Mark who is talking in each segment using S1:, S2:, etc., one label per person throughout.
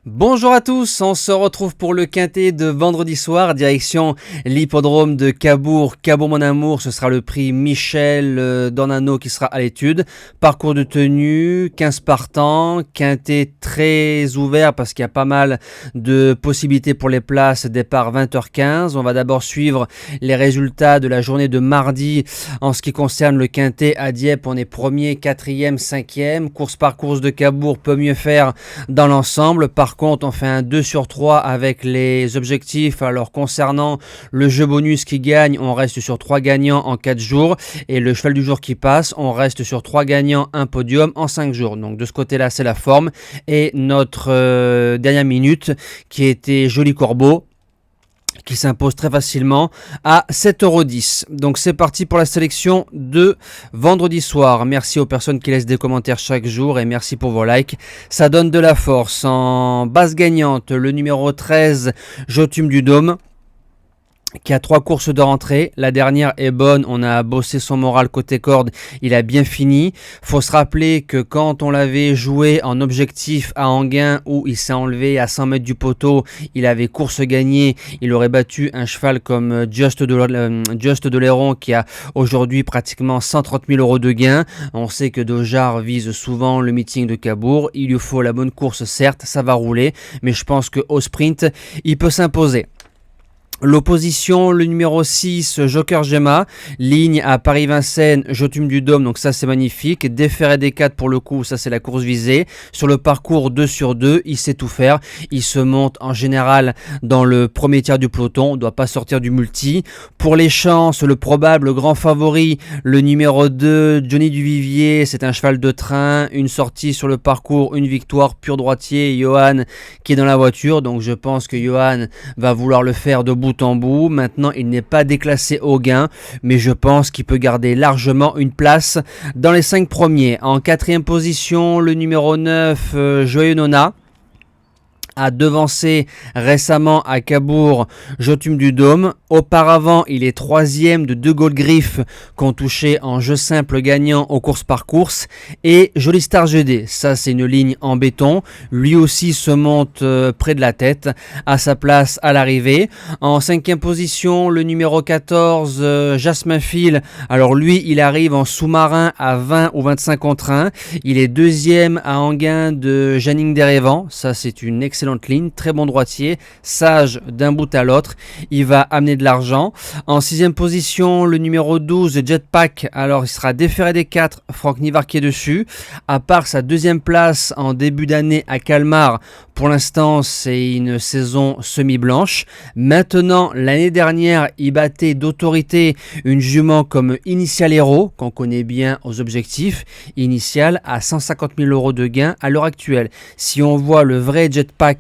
S1: Bonjour à tous, on se retrouve pour le quintet de vendredi soir, direction l'hippodrome de Cabourg. Cabourg mon amour, ce sera le prix Michel Dornano qui sera à l'étude. Parcours de tenue, 15 partants, quintet très ouvert parce qu'il y a pas mal de possibilités pour les places, départ 20h15. On va d'abord suivre les résultats de la journée de mardi en ce qui concerne le quintet à Dieppe. On est premier, quatrième, cinquième. Course par course de Cabourg peut mieux faire dans l'ensemble. Par contre, on fait un 2 sur 3 avec les objectifs. Alors, concernant le jeu bonus qui gagne, on reste sur 3 gagnants en 4 jours. Et le cheval du jour qui passe, on reste sur 3 gagnants, un podium en 5 jours. Donc, de ce côté-là, c'est la forme. Et notre dernière minute qui était Joli Corbeau, qui s'impose très facilement à 7,10 €. Donc c'est parti pour la sélection de vendredi soir. Merci aux personnes qui laissent des commentaires chaque jour et merci pour vos likes. Ça donne de la force. En base gagnante, le numéro 13, Jotum du Dôme, qui a 3 courses de rentrée. La dernière est bonne, on a bossé son moral côté corde, il a bien fini. Faut se rappeler que quand on l'avait joué en objectif à Anguin où il s'est enlevé à 100 mètres du poteau, il avait course gagnée, il aurait battu un cheval comme Just de Léron qui a aujourd'hui pratiquement 130 000 € de gain. On sait que Dojar vise souvent le meeting de Cabourg, il lui faut la bonne course certes, ça va rouler, mais je pense qu'au sprint, il peut s'imposer. L'opposition, le numéro 6, Joker Gemma, ligne à Paris-Vincennes, Jotum du Dôme, donc ça c'est magnifique. Déféré des 4 pour le coup, ça c'est la course visée. Sur le parcours 2 sur 2, il sait tout faire. Il se monte en général dans le premier tiers du peloton, on ne doit pas sortir du multi. Pour les chances, le probable grand favori, le numéro 2, Johnny Duvivier, c'est un cheval de train, une sortie sur le parcours, une victoire, pur droitier, Johan qui est dans la voiture, donc je pense que Johan va vouloir le faire de bout en bout. Maintenant, il n'est pas déclassé au gain, mais je pense qu'il peut garder largement une place dans les 5 premiers. En 4e position, le numéro 9, Joyeux Nona, a devancé récemment à Cabourg Jotum du Dôme. Auparavant, il est 3e de 2 Gold Griff qu'on touchait en jeu simple gagnant aux courses par course. Et Joli Star GD, ça c'est une ligne en béton. Lui aussi se monte près de la tête à sa place à l'arrivée. En 5e position, le numéro 14, Jasmin Phil. Alors lui, il arrive en sous-marin à 20 ou 25 contre 1. Il est 2e à Anguin de Janine Derévan. Ça c'est une excellente ligne, très bon droitier, sage d'un bout à l'autre, il va amener de l'argent. En 6e position, le numéro 12, Jetpack, alors il sera déféré des 4, Franck Nivard qui est dessus. À part sa 2e place en début d'année à Calmar, pour l'instant c'est une saison semi-blanche. Maintenant, l'année dernière, il battait d'autorité une jument comme Initial Hero, qu'on connaît bien aux objectifs, Initial à 150 000 € de gain à l'heure actuelle. Si on voit le vrai Jetpack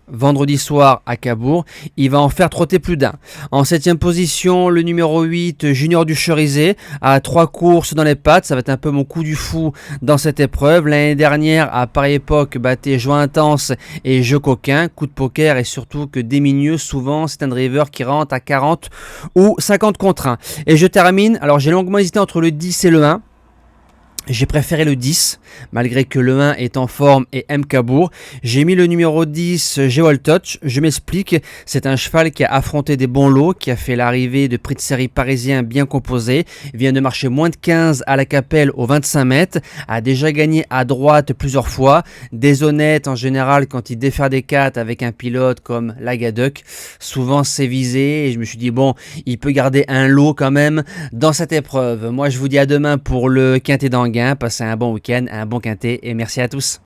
S1: vendredi soir à Cabourg, il va en faire trotter plus d'un. En 7e position, le numéro 8, Junior du Cherizé, à 3 courses dans les pattes. Ça va être un peu mon coup du fou dans cette épreuve. L'année dernière, à pareille époque, battait Joie Intense et Jeu Coquin. Coup de poker et surtout que déminieux, souvent, c'est un driver qui rentre à 40 ou 50 contre 1. Et je termine. Alors, j'ai longuement hésité entre le 10 et le 1. J'ai préféré le 10, malgré que le 1 est en forme et aime Cabourg. J'ai mis le numéro 10, Geol Touch. Je m'explique, c'est un cheval qui a affronté des bons lots, qui a fait l'arrivée de prix de série parisien bien composé, vient de marcher moins de 15 à la Capelle aux 25 mètres, a déjà gagné à droite plusieurs fois, déshonnête en général quand il défère des 4 avec un pilote comme Lagaduc. Souvent c'est visé et je me suis dit bon, il peut garder un lot quand même dans cette épreuve. Moi je vous dis à demain pour le quintet d'Anguin. Passez un bon week-end, un bon quintet et merci à tous.